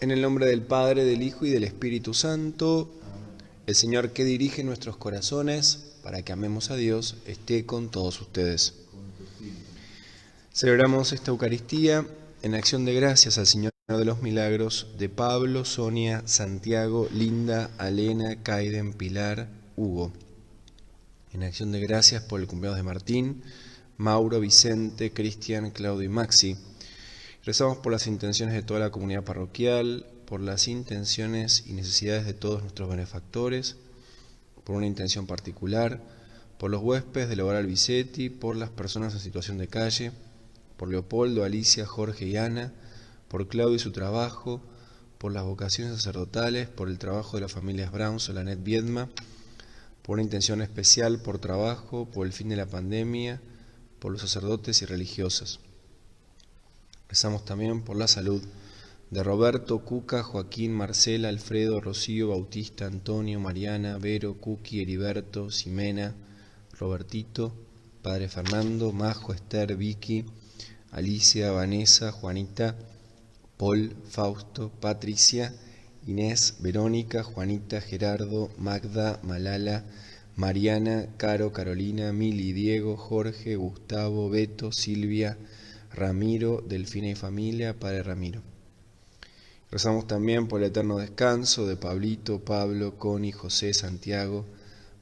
En el nombre del Padre, del Hijo y del Espíritu Santo, el Señor que dirige nuestros corazones para que amemos a Dios, esté con todos ustedes. Celebramos esta Eucaristía en acción de gracias al Señor de los Milagros de Pablo, Sonia, Santiago, Linda, Alena, Kaiden, Pilar, Hugo. En acción de gracias por el cumpleaños de Martín, Mauro, Vicente, Cristian, Claudio y Maxi. Rezamos por las intenciones de toda la comunidad parroquial, por las intenciones y necesidades de todos nuestros benefactores, por una intención particular, por los huéspedes del hogar Albisetti, por las personas en situación de calle, por Leopoldo, Alicia, Jorge y Ana, por Claudio y su trabajo, por las vocaciones sacerdotales, por el trabajo de las familias Brown, Solanet, Viedma, por una intención especial por trabajo, por el fin de la pandemia, por los sacerdotes y religiosas. Rezamos también por la salud de Roberto, Cuca, Joaquín, Marcela, Alfredo, Rocío, Bautista, Antonio, Mariana, Vero, Cuqui, Heriberto, Ximena, Robertito, Padre Fernando, Majo, Esther, Vicky, Alicia, Vanessa, Juanita, Paul, Fausto, Patricia, Inés, Verónica, Juanita, Gerardo, Magda, Malala, Mariana, Caro, Carolina, Mili, Diego, Jorge, Gustavo, Beto, Silvia, Ramiro, Delfina y familia, Padre Ramiro. Rezamos también por el eterno descanso de Pablito, Pablo, Connie, José, Santiago,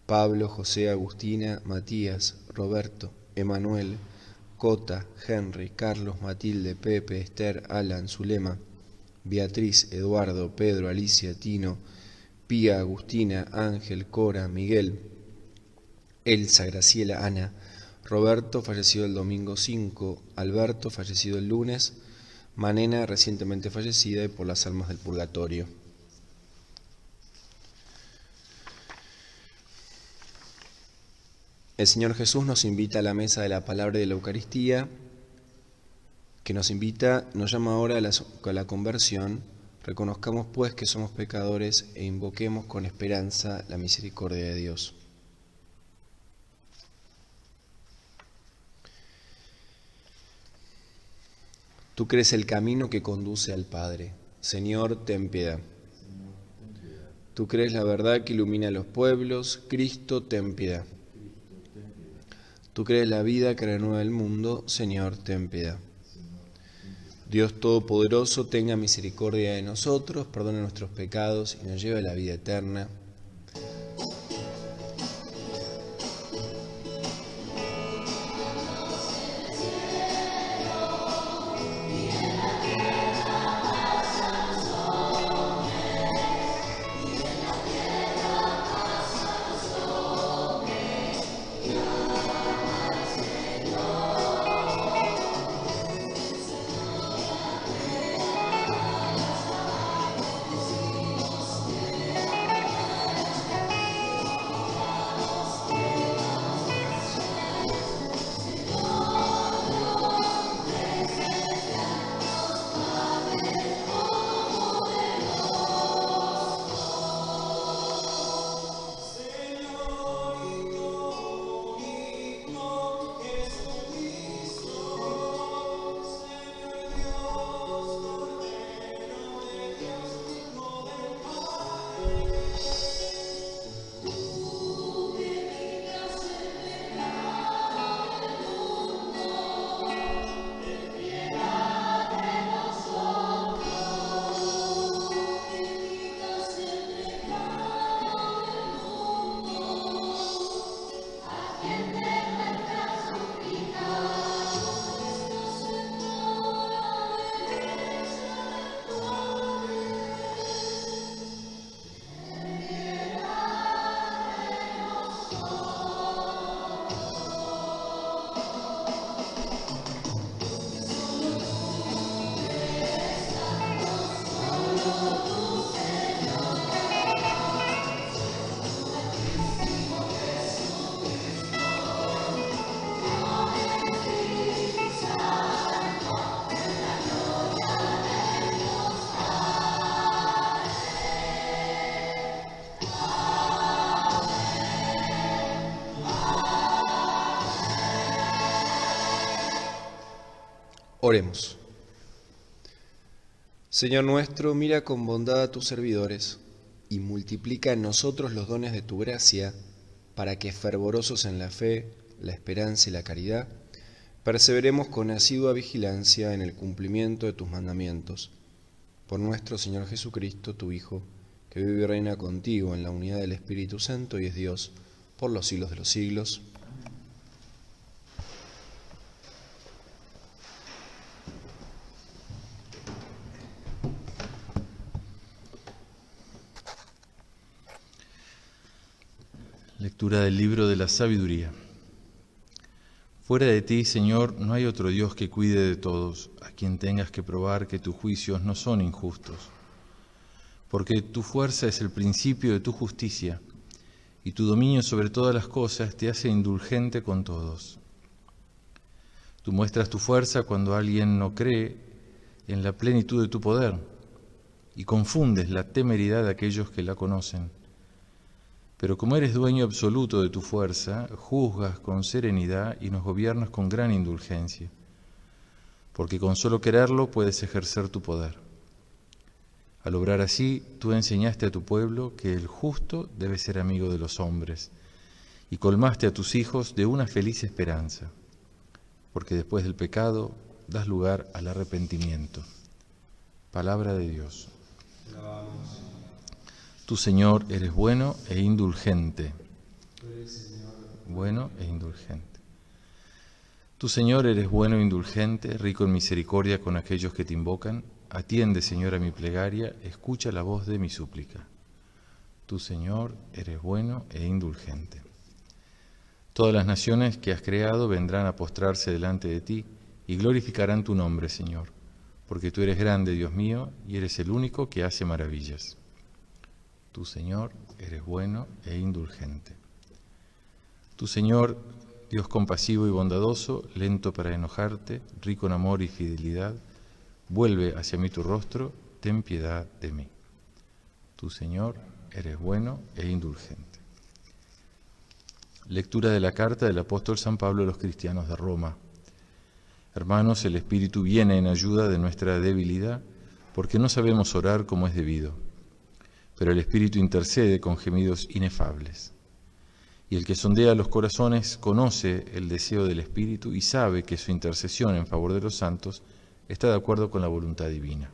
Pablo, José, Agustina, Matías, Roberto, Emanuel, Cota, Henry, Carlos, Matilde, Pepe, Esther, Alan, Zulema, Beatriz, Eduardo, Pedro, Alicia, Tino, Pía, Agustina, Ángel, Cora, Miguel, Elsa, Graciela, Ana, Roberto, fallecido el domingo 5, Alberto, fallecido el lunes, Manena, recientemente fallecida, y por las almas del purgatorio. El Señor Jesús nos invita a la mesa de la palabra y de la Eucaristía, que nos llama ahora a la conversión. Reconozcamos pues que somos pecadores e invoquemos con esperanza la misericordia de Dios. Tú crees el camino que conduce al Padre. Señor, ten piedad. Tú crees la verdad que ilumina a los pueblos. Cristo, ten piedad. Tú crees la vida que renueva el mundo. Señor, ten piedad. Dios Todopoderoso, tenga misericordia de nosotros, perdone nuestros pecados y nos lleve a la vida eterna. Oremos. Señor nuestro, mira con bondad a tus servidores y multiplica en nosotros los dones de tu gracia, para que, fervorosos en la fe, la esperanza y la caridad, perseveremos con asidua vigilancia en el cumplimiento de tus mandamientos. Por nuestro Señor Jesucristo, tu Hijo, que vive y reina contigo en la unidad del Espíritu Santo y es Dios por los siglos de los siglos. Lectura del libro de la sabiduría. Fuera de ti, Señor, no hay otro Dios que cuide de todos, a quien tengas que probar que tus juicios no son injustos. Porque tu fuerza es el principio de tu justicia, y tu dominio sobre todas las cosas te hace indulgente con todos. Tú muestras tu fuerza cuando alguien no cree en la plenitud de tu poder, y confundes la temeridad de aquellos que la conocen. Pero como eres dueño absoluto de tu fuerza, juzgas con serenidad y nos gobiernas con gran indulgencia, porque con solo quererlo puedes ejercer tu poder. Al obrar así, tú enseñaste a tu pueblo que el justo debe ser amigo de los hombres, y colmaste a tus hijos de una feliz esperanza, porque después del pecado das lugar al arrepentimiento. Palabra de Dios. Tú, Señor, eres bueno e indulgente. Bueno e indulgente. Tú, Señor, eres bueno e indulgente, rico en misericordia con aquellos que te invocan. Atiende, Señor, a mi plegaria, escucha la voz de mi súplica. Tú, Señor, eres bueno e indulgente. Todas las naciones que has creado vendrán a postrarse delante de ti y glorificarán tu nombre, Señor, porque tú eres grande, Dios mío, y eres el único que hace maravillas. Tú, Señor, eres bueno e indulgente. Tú, Señor, Dios compasivo y bondadoso, lento para enojarte, rico en amor y fidelidad, vuelve hacia mí tu rostro, ten piedad de mí. Tú, Señor, eres bueno e indulgente. Lectura de la carta del apóstol San Pablo a los cristianos de Roma. Hermanos, el Espíritu viene en ayuda de nuestra debilidad, porque no sabemos orar como es debido. Pero el Espíritu intercede con gemidos inefables. Y el que sondea los corazones conoce el deseo del Espíritu y sabe que su intercesión en favor de los santos está de acuerdo con la voluntad divina.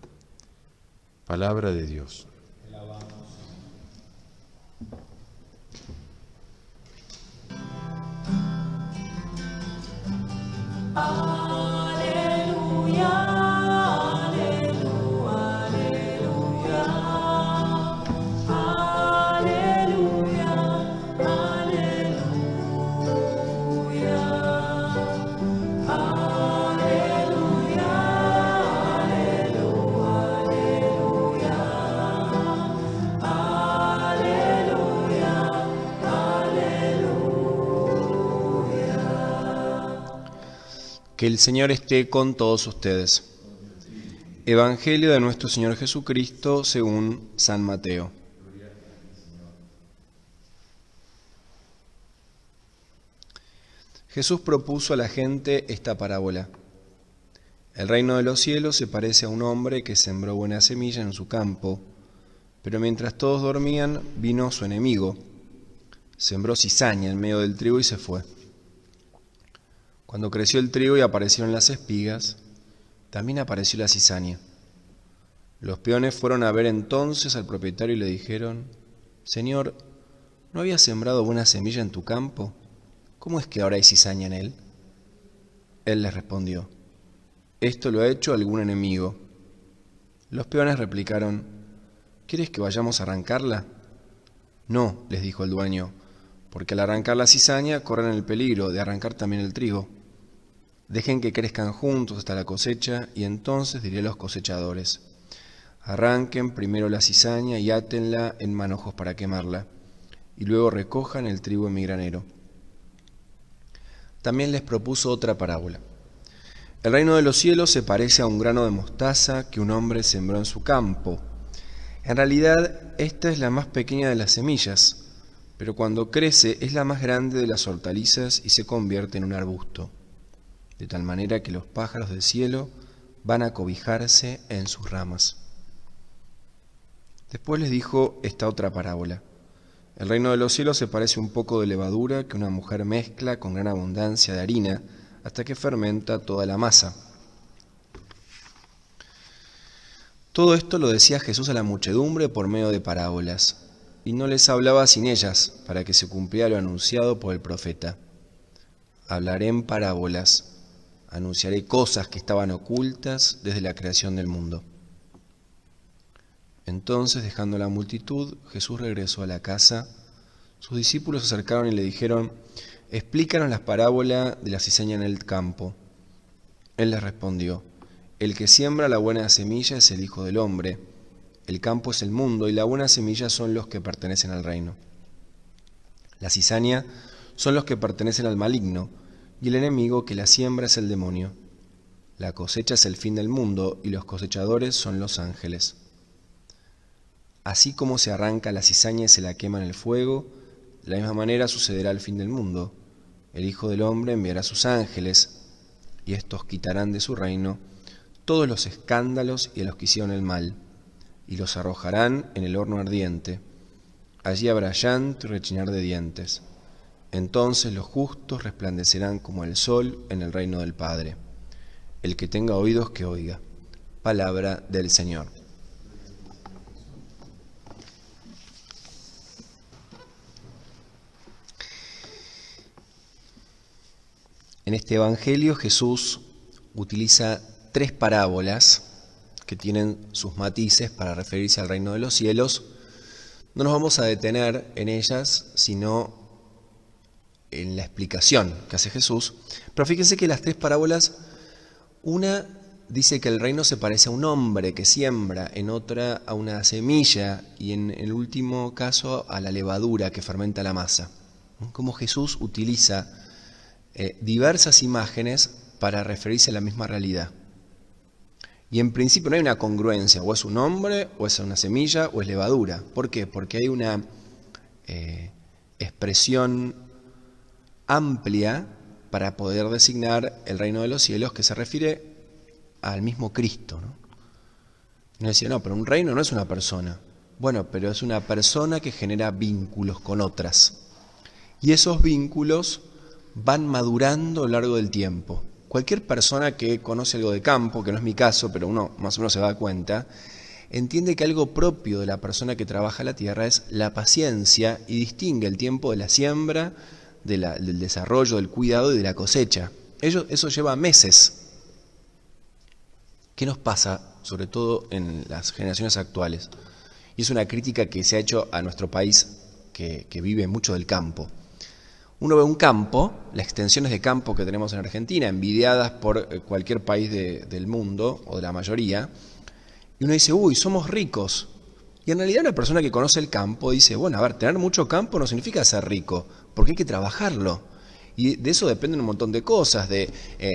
Palabra de Dios. Que el Señor esté con todos ustedes. Evangelio de nuestro Señor Jesucristo según San Mateo. Jesús propuso a la gente esta parábola. El reino de los cielos se parece a un hombre que sembró buena semilla en su campo, pero mientras todos dormían, vino su enemigo, sembró cizaña en medio del trigo y se fue. Cuando creció el trigo y aparecieron las espigas, también apareció la cizaña. Los peones fueron a ver entonces al propietario y le dijeron: Señor, ¿no habías sembrado buena semilla en tu campo? ¿Cómo es que ahora hay cizaña en él? Él les respondió: Esto lo ha hecho algún enemigo. Los peones replicaron: ¿Quieres que vayamos a arrancarla? No, les dijo el dueño, porque al arrancar la cizaña corren el peligro de arrancar también el trigo. Dejen que crezcan juntos hasta la cosecha, y entonces diré a los cosechadores: arranquen primero la cizaña y átenla en manojos para quemarla, y luego recojan el trigo en mi granero. También les propuso otra parábola. El reino de los cielos se parece a un grano de mostaza que un hombre sembró en su campo. En realidad, esta es la más pequeña de las semillas, pero cuando crece es la más grande de las hortalizas y se convierte en un arbusto, de tal manera que los pájaros del cielo van a cobijarse en sus ramas. Después les dijo esta otra parábola. El reino de los cielos se parece un poco de levadura que una mujer mezcla con gran abundancia de harina hasta que fermenta toda la masa. Todo esto lo decía Jesús a la muchedumbre por medio de parábolas, y no les hablaba sin ellas, para que se cumpliera lo anunciado por el profeta. Hablaré en parábolas, anunciaré cosas que estaban ocultas desde la creación del mundo. Entonces, dejando la multitud, Jesús regresó a la casa. Sus discípulos se acercaron y le dijeron: «Explícanos la parábola de la cizaña en el campo». Él les respondió: «El que siembra la buena semilla es el Hijo del Hombre. El campo es el mundo y la buena semilla son los que pertenecen al reino. La cizaña son los que pertenecen al maligno y el enemigo que la siembra es el demonio. La cosecha es el fin del mundo y los cosechadores son los ángeles. Así como se arranca la cizaña y se la quema en el fuego, de la misma manera sucederá el fin del mundo. El Hijo del Hombre enviará a sus ángeles, y estos quitarán de su reino todos los escándalos y a los que hicieron el mal, y los arrojarán en el horno ardiente. Allí habrá llanto y rechinar de dientes. Entonces los justos resplandecerán como el sol en el reino del Padre. El que tenga oídos, que oiga. Palabra del Señor». En este Evangelio Jesús utiliza 3 parábolas que tienen sus matices para referirse al reino de los cielos. No nos vamos a detener en ellas, sino en la explicación que hace Jesús. Pero fíjense que las 3 parábolas, una dice que el reino se parece a un hombre que siembra, en otra a una semilla y en el último caso a la levadura que fermenta la masa. Como Jesús utiliza diversas imágenes para referirse a la misma realidad. Y en principio no hay una congruencia, o es un hombre, o es una semilla, o es levadura. ¿Por qué? Porque hay una expresión amplia para poder designar el reino de los cielos que se refiere al mismo Cristo, ¿no? Uno decía, no, pero un reino no es una persona. Bueno, pero es una persona que genera vínculos con otras. Y esos vínculos van madurando a lo largo del tiempo. Cualquier persona que conoce algo de campo, que no es mi caso, pero uno más o menos se da cuenta, entiende que algo propio de la persona que trabaja la tierra es la paciencia y distingue el tiempo de la siembra, del desarrollo, del cuidado y de la cosecha. Eso lleva meses. ¿Qué nos pasa, sobre todo en las generaciones actuales? Y es una crítica que se ha hecho a nuestro país, que vive mucho del campo. Uno ve un campo, las extensiones de campo que tenemos en Argentina, envidiadas por cualquier país del mundo, o de la mayoría, y uno dice, uy, somos ricos. Y en realidad una persona que conoce el campo dice, bueno, a ver, tener mucho campo no significa ser rico, porque hay que trabajarlo. Y de eso dependen un montón de cosas, de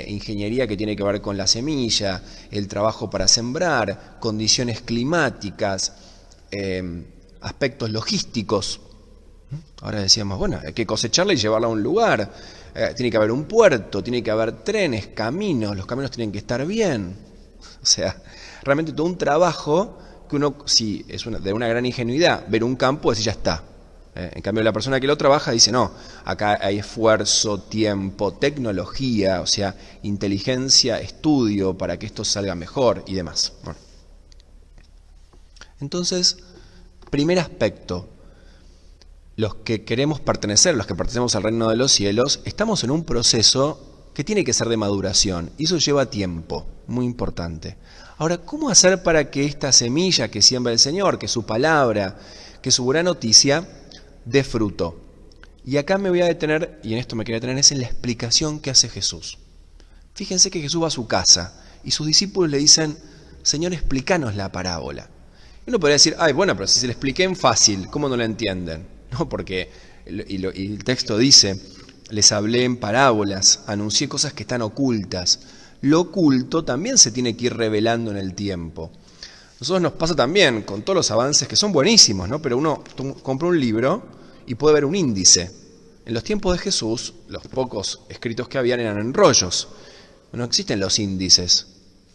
ingeniería que tiene que ver con la semilla, el trabajo para sembrar, condiciones climáticas, aspectos logísticos. Ahora decíamos, bueno, hay que cosecharla y llevarla a un lugar, tiene que haber un puerto, tiene que haber trenes, caminos, los caminos tienen que estar bien. O sea, realmente todo un trabajo que uno, si es de una gran ingenuidad, ver un campo, decir ya está. En cambio, la persona que lo trabaja dice, no, acá hay esfuerzo, tiempo, tecnología, o sea, inteligencia, estudio para que esto salga mejor y demás. Bueno. Entonces, primer aspecto, los que queremos pertenecer, los que pertenecemos al reino de los cielos, estamos en un proceso que tiene que ser de maduración, y eso lleva tiempo, muy importante. Ahora, ¿cómo hacer para que esta semilla que siembra el Señor, que su palabra, que su buena noticia, dé fruto? Y acá me voy a detener, y en esto me quería detener, es en la explicación que hace Jesús. Fíjense que Jesús va a su casa, y sus discípulos le dicen, Señor, explícanos la parábola. Y uno podría decir, ay, bueno, pero si se la expliqué en fácil, ¿cómo no la entienden? No, porque el texto dice, les hablé en parábolas, anuncié cosas que están ocultas. Lo oculto también se tiene que ir revelando en el tiempo. Nosotros nos pasa también con todos los avances que son buenísimos, ¿no? Pero uno compra un libro y puede ver un índice. En los tiempos de Jesús, los pocos escritos que habían eran en rollos. No existen los índices.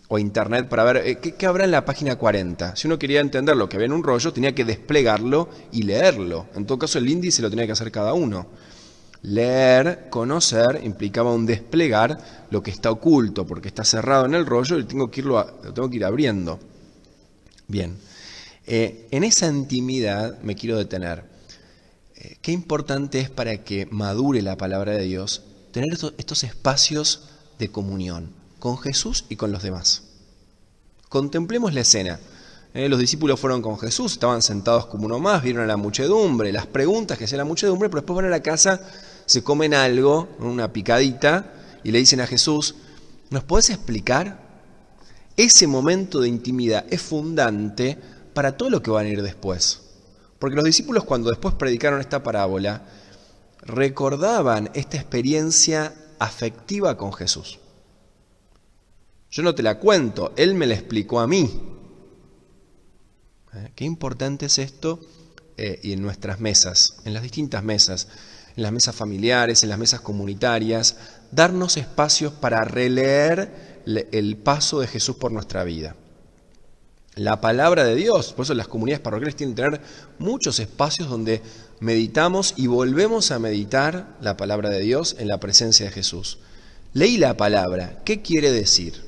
o internet para ver qué habrá en la página 40. Si uno quería entender lo que había en un rollo, tenía que desplegarlo y leerlo. En todo caso, el índice lo tenía que hacer cada uno. Leer, conocer, implicaba un desplegar lo que está oculto, porque está cerrado en el rollo y lo tengo que ir abriendo. Bien, en esa intimidad me quiero detener. Qué importante es para que madure la palabra de Dios tener estos espacios de comunión con Jesús y con los demás. Contemplemos la escena. Los discípulos fueron con Jesús, estaban sentados como uno más, vieron a la muchedumbre, las preguntas que hacía la muchedumbre, pero después van a la casa, se comen algo, una picadita, y le dicen a Jesús, ¿nos podés explicar? Ese momento de intimidad es fundante para todo lo que va a venir después. Porque los discípulos, cuando después predicaron esta parábola, recordaban esta experiencia afectiva con Jesús. Yo no te la cuento, Él me la explicó a mí. Qué importante es esto y en nuestras mesas, en las distintas mesas, en las mesas familiares, en las mesas comunitarias, darnos espacios para releer el paso de Jesús por nuestra vida. La palabra de Dios, por eso las comunidades parroquiales tienen que tener muchos espacios donde meditamos y volvemos a meditar la palabra de Dios en la presencia de Jesús. Leí la palabra, ¿qué quiere decir?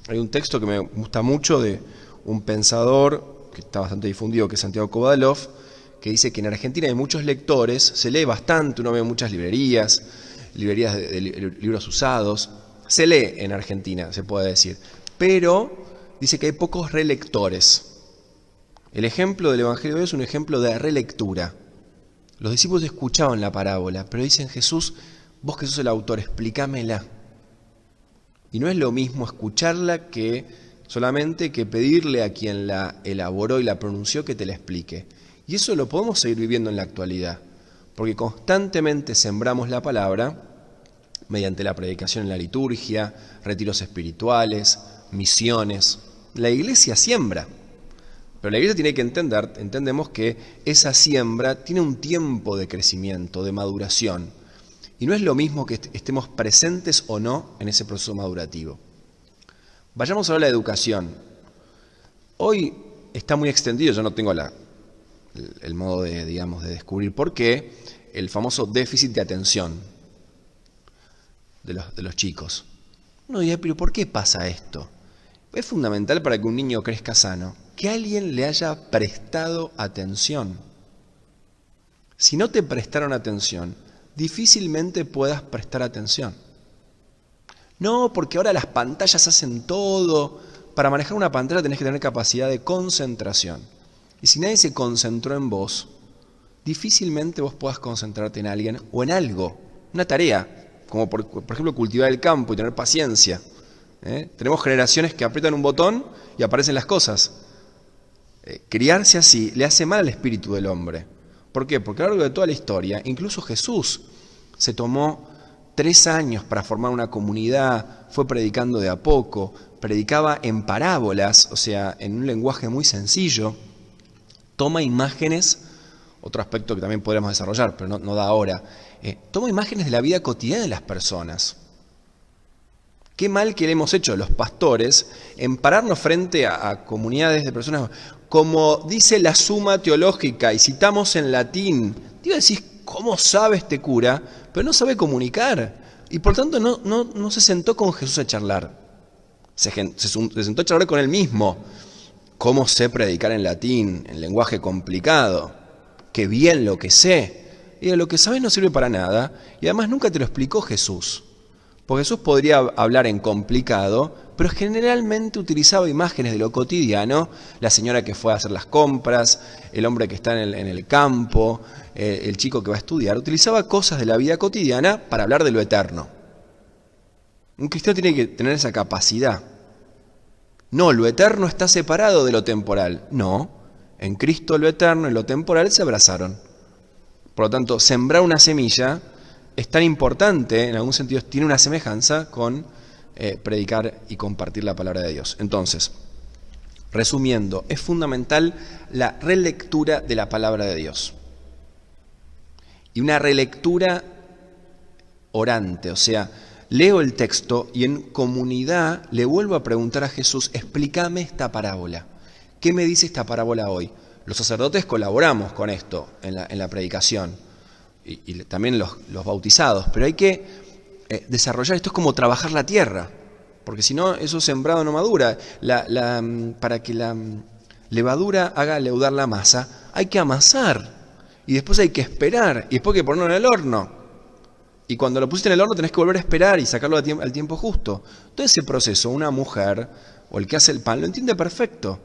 Hay un texto que me gusta mucho de un pensador que está bastante difundido, que es Santiago Kovadlov, que dice que en Argentina hay muchos lectores, se lee bastante, uno ve muchas librerías de libros usados, se lee en Argentina, se puede decir, pero dice que hay pocos relectores. El ejemplo del Evangelio de hoy es un ejemplo de relectura. Los discípulos escuchaban la parábola, pero dicen, Jesús, vos que sos el autor, explícamela. Y no es lo mismo escucharla que solamente que pedirle a quien la elaboró y la pronunció que te la explique. Y eso lo podemos seguir viviendo en la actualidad, porque constantemente sembramos la palabra mediante la predicación en la liturgia, retiros espirituales, misiones. La iglesia siembra, pero la iglesia tiene que entendemos que esa siembra tiene un tiempo de crecimiento, de maduración, y no es lo mismo que estemos presentes o no en ese proceso madurativo. Vayamos ahora a la educación. Hoy está muy extendido, yo no tengo el modo de descubrir por qué, el famoso déficit de atención de los chicos. Uno dirá, pero ¿por qué pasa esto? Es fundamental para que un niño crezca sano, que alguien le haya prestado atención. Si no te prestaron atención, difícilmente puedas prestar atención. No, porque ahora las pantallas hacen todo. Para manejar una pantalla tenés que tener capacidad de concentración. Y si nadie se concentró en vos, difícilmente vos puedas concentrarte en alguien o en algo, una tarea, como por ejemplo cultivar el campo y tener paciencia. Tenemos generaciones que aprietan un botón y aparecen las cosas. Criarse así le hace mal al espíritu del hombre. ¿Por qué? Porque a lo largo de toda la historia, incluso Jesús se tomó 3 años para formar una comunidad, fue predicando de a poco, predicaba en parábolas, o sea, en un lenguaje muy sencillo, toma imágenes, otro aspecto que también podríamos desarrollar, pero no da ahora, toma imágenes de la vida cotidiana de las personas. Qué mal que le hemos hecho los pastores en pararnos frente a comunidades de personas, como dice la Suma Teológica, y citamos en latín. Digo, decís, ¿cómo sabe este cura? Pero no sabe comunicar. Y por tanto no se sentó con Jesús a charlar. Se sentó a charlar con él mismo. ¿Cómo sé predicar en latín, en lenguaje complicado? Qué bien lo que sé. Y lo que sabes no sirve para nada. Y además nunca te lo explicó Jesús. Porque Jesús podría hablar en complicado, pero generalmente utilizaba imágenes de lo cotidiano, la señora que fue a hacer las compras, el hombre que está en el campo, el chico que va a estudiar, utilizaba cosas de la vida cotidiana para hablar de lo eterno. Un cristiano tiene que tener esa capacidad. No, lo eterno está separado de lo temporal. No, en Cristo lo eterno y lo temporal se abrazaron. Por lo tanto, sembrar una semilla es tan importante, en algún sentido tiene una semejanza con predicar y compartir la palabra de Dios. Entonces, resumiendo, es fundamental la relectura de la palabra de Dios. Y una relectura orante, o sea, leo el texto y en comunidad le vuelvo a preguntar a Jesús, explícame esta parábola. ¿Qué me dice esta parábola hoy? Los sacerdotes colaboramos con esto en la predicación y también los bautizados, pero hay que desarrollar, esto es como trabajar la tierra, porque si no, eso sembrado no madura. Para que la levadura haga leudar la masa, hay que amasar y después hay que esperar y después hay que ponerlo en el horno. Y cuando lo pusiste en el horno tenés que volver a esperar y sacarlo al tiempo justo. Todo ese proceso, una mujer o el que hace el pan lo entiende perfecto.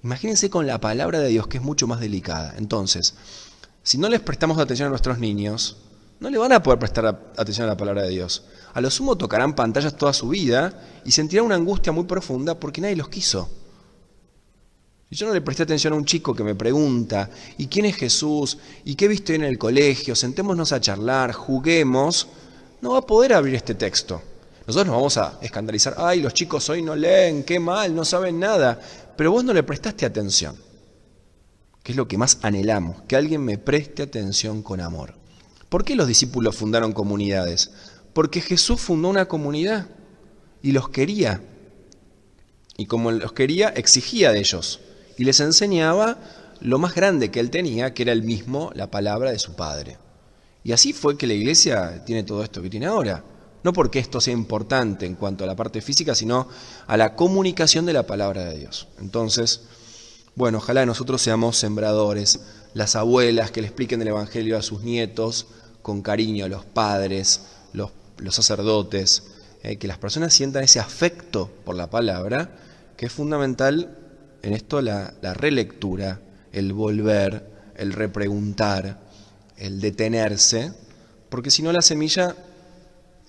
Imagínense con la palabra de Dios, que es mucho más delicada. Entonces, si no les prestamos atención a nuestros niños, no le van a poder prestar atención a la palabra de Dios. A lo sumo tocarán pantallas toda su vida y sentirán una angustia muy profunda porque nadie los quiso. Si yo no le presté atención a un chico que me pregunta, ¿y quién es Jesús? ¿Y qué he visto en el colegio? Sentémonos a charlar, juguemos, no va a poder abrir este texto. Nosotros nos vamos a escandalizar, ay, los chicos hoy no leen, qué mal, no saben nada, pero vos no le prestaste atención, que es lo que más anhelamos, que alguien me preste atención con amor. ¿Por qué los discípulos fundaron comunidades? Porque Jesús fundó una comunidad y los quería. Y como los quería, exigía de ellos. Y les enseñaba lo más grande que él tenía, que era el mismo, la palabra de su Padre. Y así fue que la iglesia tiene todo esto que tiene ahora. No porque esto sea importante en cuanto a la parte física, sino a la comunicación de la palabra de Dios. Entonces, bueno, ojalá nosotros seamos sembradores, las abuelas que le expliquen el Evangelio a sus nietos con cariño, los padres, los sacerdotes, que las personas sientan ese afecto por la palabra, que es fundamental en esto la relectura, el volver, el repreguntar, el detenerse, porque si no la semilla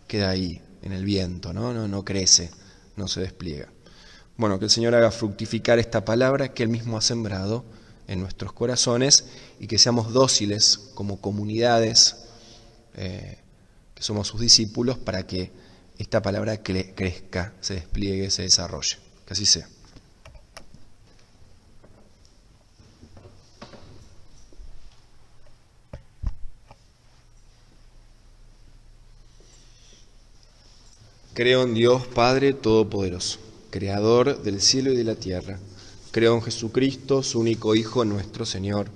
queda ahí, en el viento, no crece, no se despliega. Bueno, que el Señor haga fructificar esta palabra que Él mismo ha sembrado en nuestros corazones y que seamos dóciles como comunidades, que somos sus discípulos, para que esta palabra crezca, se despliegue, se desarrolle. Que así sea. Creo en Dios Padre Todopoderoso, Creador del cielo y de la tierra. Creo en Jesucristo, su único Hijo, nuestro Señor,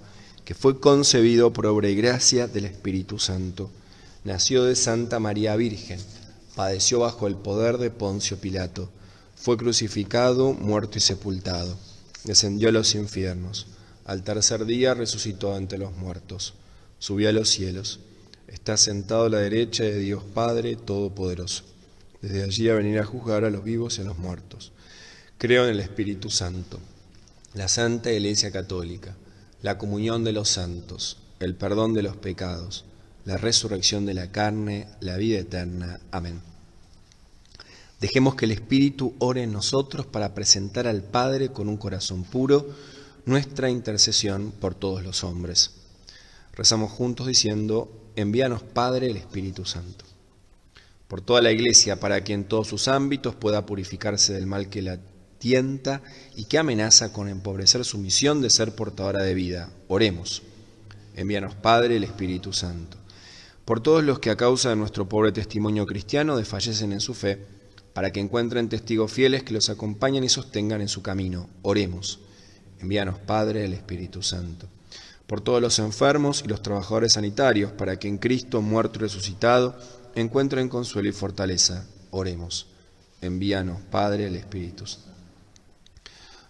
que fue concebido por obra y gracia del Espíritu Santo. Nació de Santa María Virgen, padeció bajo el poder de Poncio Pilato, fue crucificado, muerto y sepultado, descendió a los infiernos, al tercer día resucitó ante los muertos, subió a los cielos, está sentado a la derecha de Dios Padre Todopoderoso. Desde allí a venir a juzgar a los vivos y a los muertos. Creo en el Espíritu Santo, la Santa Iglesia Católica, la comunión de los santos, el perdón de los pecados, la resurrección de la carne, la vida eterna. Amén. Dejemos que el Espíritu ore en nosotros para presentar al Padre con un corazón puro nuestra intercesión por todos los hombres. Rezamos juntos diciendo, envíanos Padre el Espíritu Santo. Por toda la Iglesia, para que en todos sus ámbitos pueda purificarse del mal que la tienta y que amenaza con empobrecer su misión de ser portadora de vida. Oremos. Envíanos, Padre, el Espíritu Santo. Por todos los que a causa de nuestro pobre testimonio cristiano desfallecen en su fe, para que encuentren testigos fieles que los acompañen y sostengan en su camino. Oremos. Envíanos, Padre, el Espíritu Santo. Por todos los enfermos y los trabajadores sanitarios, para que en Cristo, muerto y resucitado, encuentren consuelo y fortaleza. Oremos. Envíanos, Padre, el Espíritu Santo.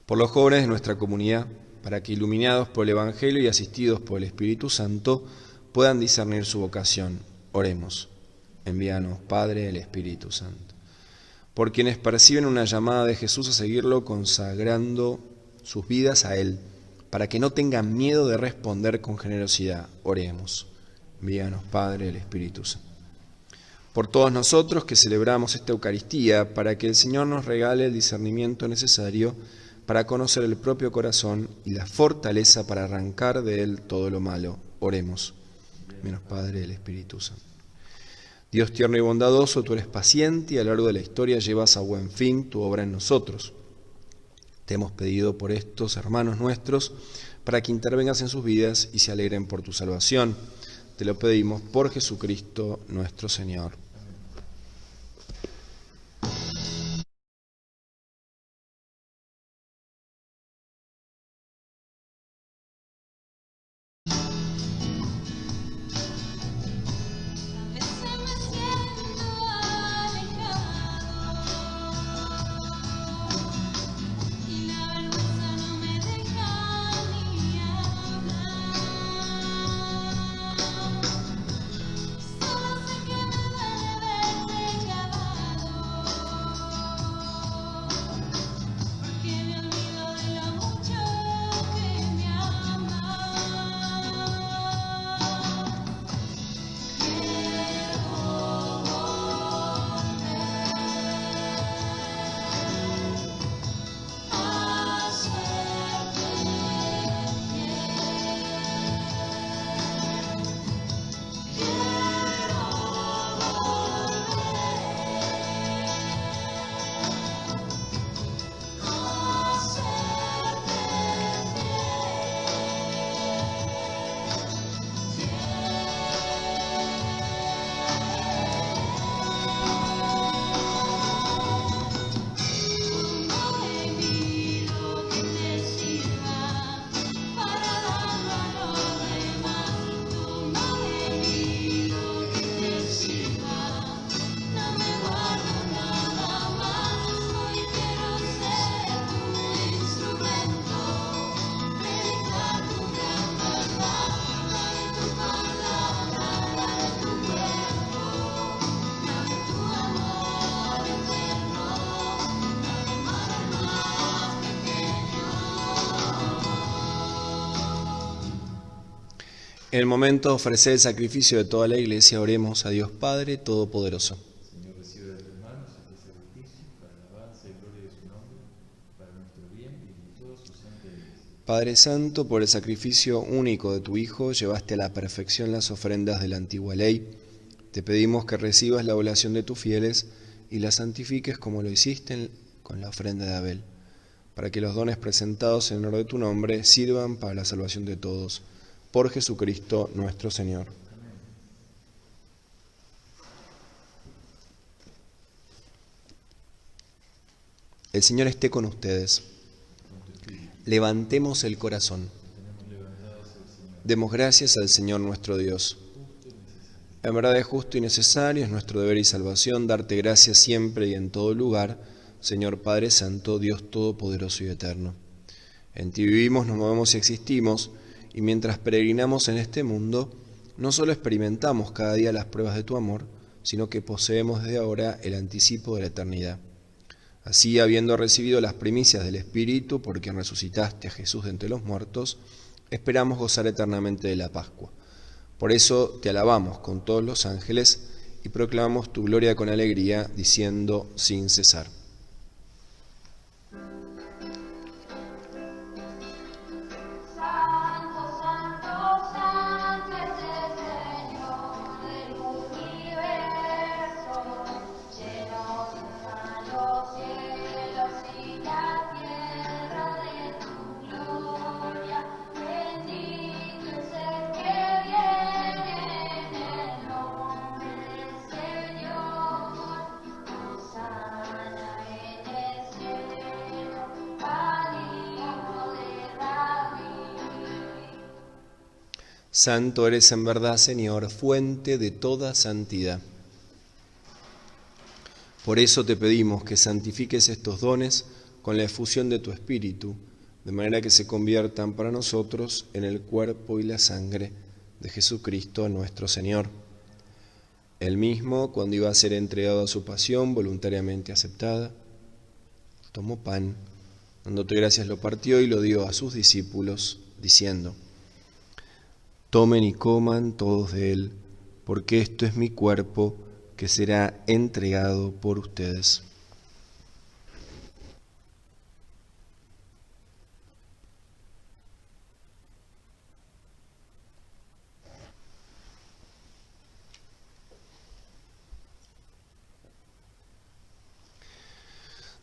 Por los jóvenes de nuestra comunidad, para que iluminados por el Evangelio y asistidos por el Espíritu Santo, puedan discernir su vocación. Oremos. Envíanos, Padre, el Espíritu Santo. Por quienes perciben una llamada de Jesús a seguirlo, consagrando sus vidas a Él, para que no tengan miedo de responder con generosidad. Oremos. Envíanos, Padre, el Espíritu Santo. Por todos nosotros que celebramos esta Eucaristía, para que el Señor nos regale el discernimiento necesario para conocer el propio corazón y la fortaleza para arrancar de él todo lo malo. Oremos. Menos Padre del Espíritu Santo. Dios tierno y bondadoso, tú eres paciente y a lo largo de la historia llevas a buen fin tu obra en nosotros. Te hemos pedido por estos hermanos nuestros para que intervengas en sus vidas y se alegren por tu salvación. Te lo pedimos por Jesucristo nuestro Señor. En el momento de ofrecer el sacrificio de toda la Iglesia, oremos a Dios Padre Todopoderoso. Señor, recibe de tus manos este sacrificio para alabanza y gloria de su nombre, para nuestro bien y de toda su santa Iglesia. Padre Santo, por el sacrificio único de tu Hijo, llevaste a la perfección las ofrendas de la antigua ley. Te pedimos que recibas la oblación de tus fieles y la santifiques como lo hiciste con la ofrenda de Abel, para que los dones presentados en honor de tu nombre sirvan para la salvación de todos. Por Jesucristo nuestro Señor. El Señor esté con ustedes. Levantemos el corazón. Demos gracias al Señor nuestro Dios. En verdad es justo y necesario, es nuestro deber y salvación, darte gracias siempre y en todo lugar, Señor Padre Santo, Dios Todopoderoso y Eterno. En ti vivimos, nos movemos y existimos, y mientras peregrinamos en este mundo, no solo experimentamos cada día las pruebas de tu amor, sino que poseemos desde ahora el anticipo de la eternidad. Así, habiendo recibido las primicias del Espíritu, por quien resucitaste a Jesús de entre los muertos, esperamos gozar eternamente de la Pascua. Por eso te alabamos con todos los ángeles y proclamamos tu gloria con alegría, diciendo sin cesar. Santo eres en verdad, Señor, fuente de toda santidad. Por eso te pedimos que santifiques estos dones con la efusión de tu Espíritu, de manera que se conviertan para nosotros en el cuerpo y la sangre de Jesucristo nuestro Señor. Él mismo, cuando iba a ser entregado a su pasión voluntariamente aceptada, tomó pan, dándote gracias lo partió y lo dio a sus discípulos, diciendo: Tomen y coman todos de él, porque esto es mi cuerpo que será entregado por ustedes.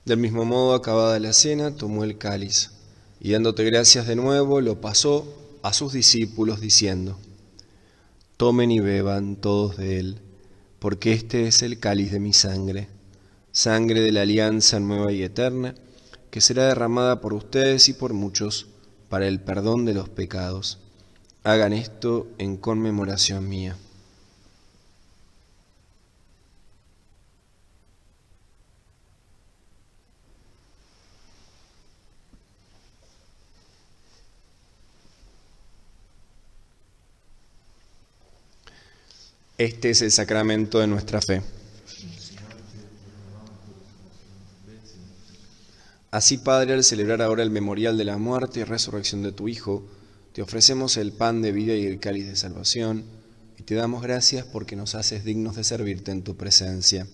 Del mismo modo, acabada la cena, tomó el cáliz, y dándote gracias de nuevo, lo pasó a sus discípulos diciendo: Tomen y beban todos de él, porque este es el cáliz de mi sangre, sangre de la alianza nueva y eterna, que será derramada por ustedes y por muchos para el perdón de los pecados. Hagan esto en conmemoración mía. Este es el sacramento de nuestra fe. Así, Padre, al celebrar ahora el memorial de la muerte y resurrección de tu Hijo, te ofrecemos el pan de vida y el cáliz de salvación, y te damos gracias porque nos haces dignos de servirte en tu presencia.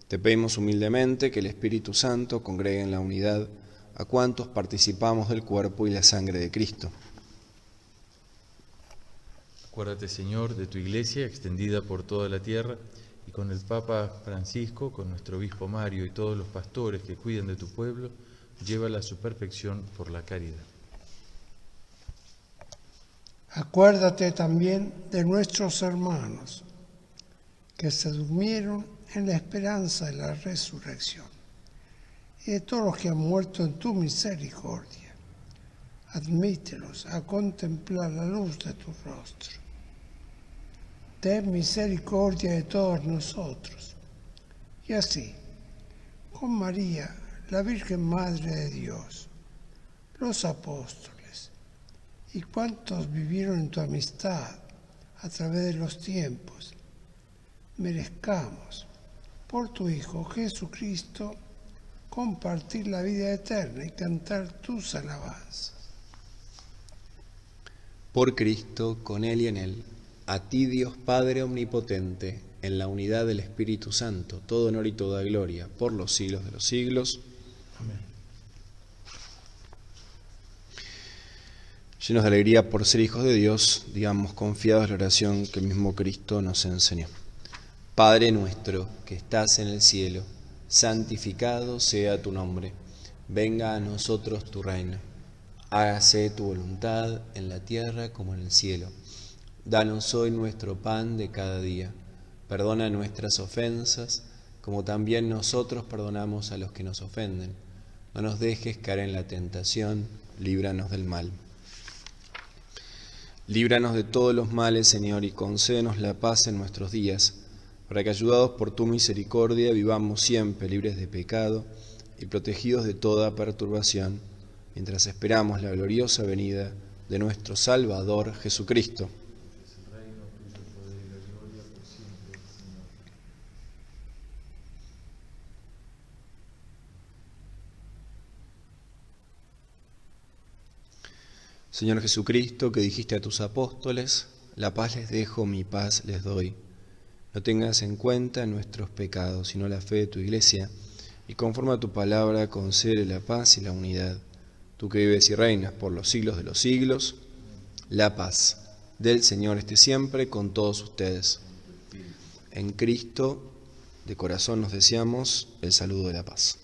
Te pedimos humildemente que el Espíritu Santo congregue en la unidad a cuantos participamos del cuerpo y la sangre de Cristo. Acuérdate, Señor, de tu Iglesia extendida por toda la tierra, y con el Papa Francisco, con nuestro Obispo Mario y todos los pastores que cuidan de tu pueblo, llévala a su perfección por la caridad. Acuérdate también de nuestros hermanos que se durmieron en la esperanza de la resurrección, y de todos los que han muerto en tu misericordia. Admítelos a contemplar la luz de tu rostro. Ten misericordia de todos nosotros. Y así, con María, la Virgen Madre de Dios, los apóstoles y cuantos vivieron en tu amistad a través de los tiempos, merezcamos, por tu Hijo Jesucristo, compartir la vida eterna y cantar tus alabanzas. Por Cristo, con Él y en Él, a ti Dios Padre Omnipotente, en la unidad del Espíritu Santo, todo honor y toda gloria, por los siglos de los siglos. Amén. Llenos de alegría por ser hijos de Dios, digamos confiados la oración que el mismo Cristo nos enseñó. Padre nuestro, que estás en el cielo, santificado sea tu nombre. Venga a nosotros tu reino. Hágase tu voluntad en la tierra como en el cielo. Danos hoy nuestro pan de cada día. Perdona nuestras ofensas, como también nosotros perdonamos a los que nos ofenden. No nos dejes caer en la tentación, líbranos del mal. Líbranos de todos los males, Señor, y concédenos la paz en nuestros días, para que, ayudados por tu misericordia, vivamos siempre libres de pecado y protegidos de toda perturbación, mientras esperamos la gloriosa venida de nuestro Salvador Jesucristo. Señor Jesucristo, que dijiste a tus apóstoles, la paz les dejo, mi paz les doy. No tengas en cuenta nuestros pecados, sino la fe de tu Iglesia, y conforme a tu palabra concede la paz y la unidad. Tú que vives y reinas por los siglos de los siglos, la paz del Señor esté siempre con todos ustedes. En Cristo, de corazón nos deseamos el saludo de la paz.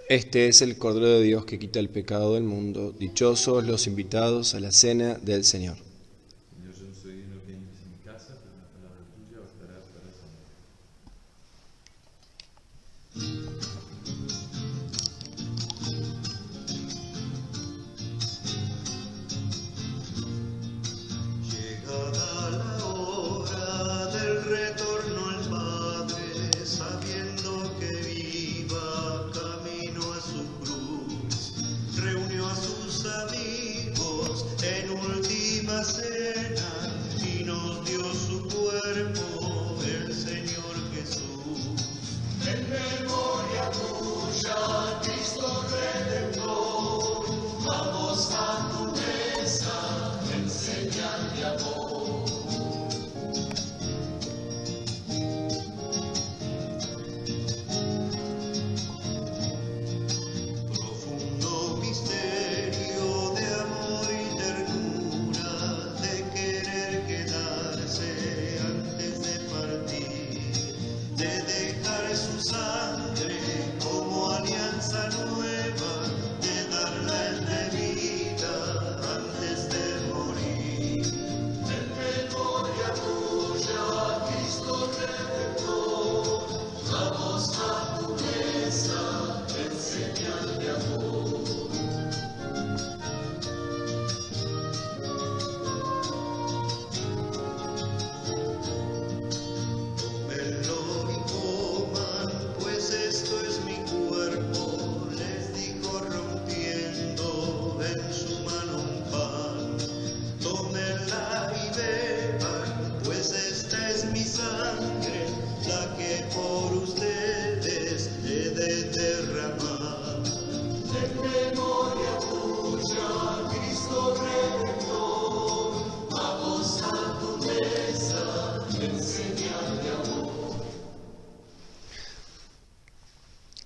Este es el Cordero de Dios que quita el pecado del mundo. Dichosos los invitados a la cena del Señor. Señor, yo no soy digno que entres en mi casa, pero una palabra tuya bastará para sanar. Llegada la hora del retorno al Padre, sabiendo que viva camino a su cruz, reunió a sus amigos en última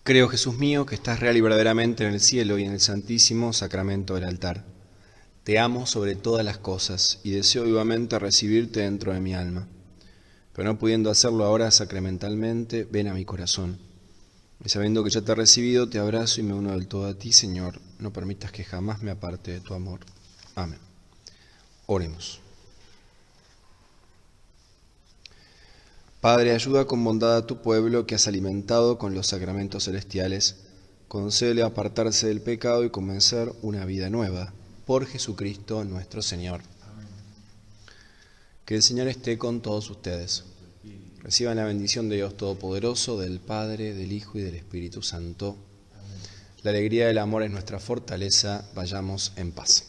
Creo, Jesús mío, que estás real y verdaderamente en el cielo y en el santísimo sacramento del altar. Te amo sobre todas las cosas y deseo vivamente recibirte dentro de mi alma. Pero no pudiendo hacerlo ahora sacramentalmente, ven a mi corazón. Y sabiendo que ya te he recibido, te abrazo y me uno del todo a ti, Señor. No permitas que jamás me aparte de tu amor. Amén. Oremos. Padre, ayuda con bondad a tu pueblo que has alimentado con los sacramentos celestiales. Concédele apartarse del pecado y comenzar una vida nueva. Por Jesucristo nuestro Señor. Amén. Que el Señor esté con todos ustedes. Reciban la bendición de Dios Todopoderoso, del Padre, del Hijo y del Espíritu Santo. Amén. La alegría del amor es nuestra fortaleza. Vayamos en paz.